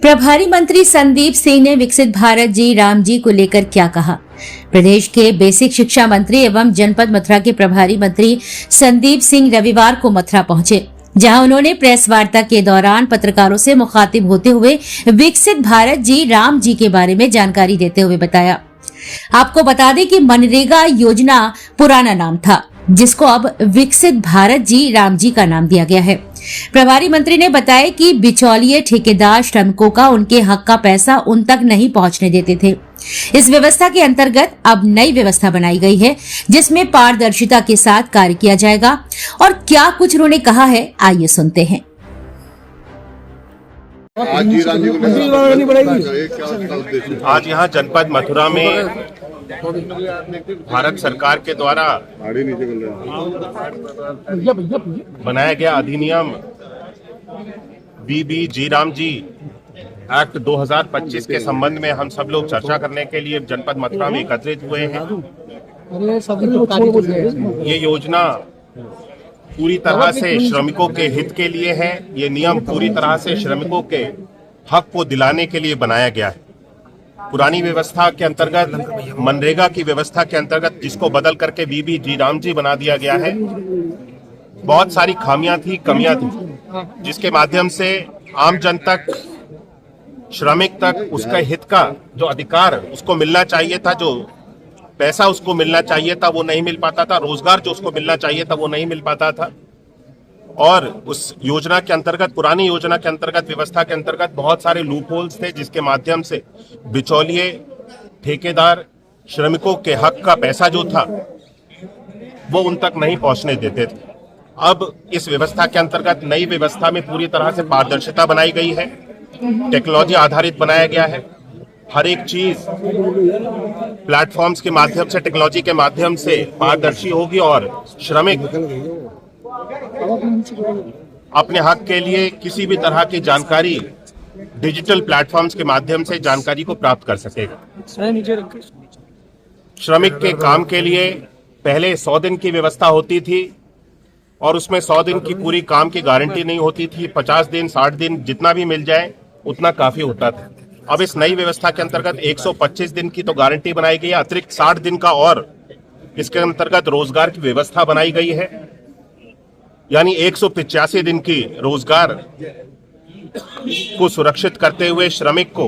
प्रभारी मंत्री संदीप सिंह ने विकसित भारत जी राम जी को लेकर क्या कहा। प्रदेश के बेसिक शिक्षा मंत्री एवं जनपद मथुरा के प्रभारी मंत्री संदीप सिंह रविवार को मथुरा पहुंचे, जहां उन्होंने प्रेस वार्ता के दौरान पत्रकारों से मुखातिब होते हुए विकसित भारत जी राम जी के बारे में जानकारी देते हुए बताया। आपको बता दें कि मनरेगा योजना पुराना नाम था, जिसको अब विकसित भारत जी राम जी का नाम दिया गया है। प्रभारी मंत्री ने बताया कि बिचौलिए ठेकेदार श्रमिकों का उनके हक का पैसा उन तक नहीं पहुंचने देते थे। इस व्यवस्था के अंतर्गत अब नई व्यवस्था बनाई गई है, जिसमें पारदर्शिता के साथ कार्य किया जाएगा। और क्या कुछ उन्होंने कहा है, आइए सुनते हैं। आज यहाँ जनपद मथुरा में भारत सरकार के द्वारा बनाया गया अधिनियम बीबी जी राम जी एक्ट 2025 के संबंध में हम सब लोग चर्चा करने के लिए जनपद मथुरा में एकत्रित हुए हैं। ये योजना पूरी तरह से श्रमिकों के हित के लिए है। ये नियम पूरी तरह से श्रमिकों के हक को दिलाने के लिए बनाया गया है। पुरानी व्यवस्था के अंतर्गत, मनरेगा की व्यवस्था के अंतर्गत, जिसको बदल करके बीबी जी राम जी बना दिया गया है, बहुत सारी खामियां थी, कमियां थी, जिसके माध्यम से आम जन तक, श्रमिक तक उसका हित का जो अधिकार उसको मिलना चाहिए था, जो पैसा उसको मिलना चाहिए था, वो नहीं मिल पाता था। रोजगार जो उसको मिलना चाहिए था, वो नहीं मिल पाता था। और उस योजना के अंतर्गत, पुरानी योजना के अंतर्गत, व्यवस्था के अंतर्गत बहुत सारे लूप होल्स थे, जिसके माध्यम से बिचौलिए ठेकेदार श्रमिकों के हक का पैसा जो था वो उन तक नहीं पहुंचने देते थे। अब इस व्यवस्था के अंतर्गत, नई व्यवस्था में पूरी तरह से पारदर्शिता बनाई गई है, टेक्नोलॉजी आधारित बनाया गया है। हर एक चीज प्लेटफॉर्म्स के माध्यम से, टेक्नोलॉजी के माध्यम से पारदर्शी होगी और श्रमिक अपने हक के लिए किसी भी तरह की जानकारी डिजिटल प्लेटफॉर्म्स के माध्यम से जानकारी को प्राप्त कर सकेगा। श्रमिक के काम के लिए पहले 100 दिन की व्यवस्था होती थी और उसमें 100 दिन की पूरी काम की गारंटी नहीं होती थी। 50 दिन, 60 दिन, जितना भी मिल जाए उतना काफी होता था। अब इस नई व्यवस्था के अंतर्गत 125 दिन की तो गारंटी बनाई गई है, अतिरिक्त 60 दिन का और इसके अंतर्गत रोजगार की व्यवस्था बनाई गई है। यानी 185 दिन की रोजगार को सुरक्षित करते हुए श्रमिक को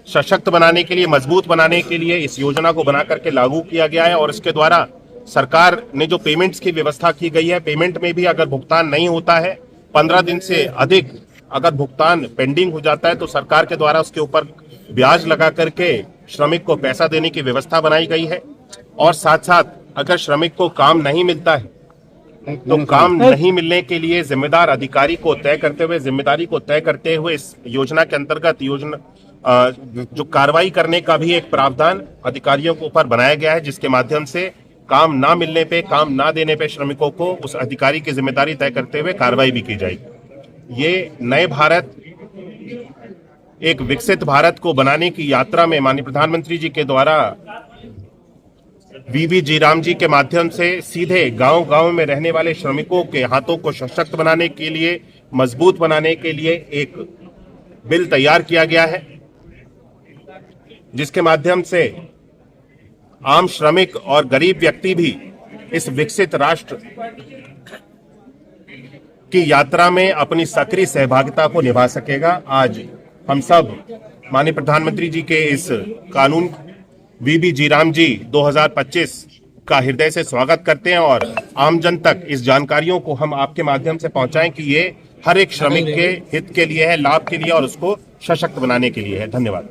सशक्त बनाने के लिए, मजबूत बनाने के लिए इस योजना को बना करके लागू किया गया है। और इसके द्वारा सरकार ने जो पेमेंट्स की व्यवस्था की गई है, पेमेंट में भी अगर भुगतान नहीं होता है, 15 दिन से अधिक अगर भुगतान पेंडिंग हो जाता है, तो सरकार के द्वारा उसके ऊपर ब्याज लगा करके श्रमिक को पैसा देने की व्यवस्था बनाई गई है। और साथ साथ अगर श्रमिक को काम नहीं मिलता है, तो काम नहीं मिलने के लिए जिम्मेदार अधिकारी को तय करते हुए, जिम्मेदारी को तय करते हुए इस योजना के अंतर्गत जो कार्रवाई करने का भी एक प्रावधान अधिकारियों के ऊपर बनाया गया है, जिसके माध्यम से काम ना मिलने पे, काम ना देने पे श्रमिकों को उस अधिकारी की जिम्मेदारी तय करते हुए कार्रवाई भी की जाएगी। ये नए भारत, एक विकसित भारत को बनाने की यात्रा में माननीय प्रधानमंत्री जी के द्वारा बीबी जी राम जी के माध्यम से सीधे गांव-गांव में रहने वाले श्रमिकों के हाथों को सशक्त बनाने के लिए, मजबूत बनाने के लिए एक बिल तैयार किया गया है, जिसके माध्यम से आम श्रमिक और गरीब व्यक्ति भी इस विकसित राष्ट्र की यात्रा में अपनी सक्रिय सहभागिता को निभा सकेगा। आज हम सब माननीय प्रधानमंत्री जी के इस कानून बीबी जी राम जी 2025 का हृदय से स्वागत करते हैं और आम जन तक इस जानकारियों को हम आपके माध्यम से पहुंचाएं कि ये हर एक श्रमिक के हित के लिए है, लाभ के लिए और उसको सशक्त बनाने के लिए है। धन्यवाद।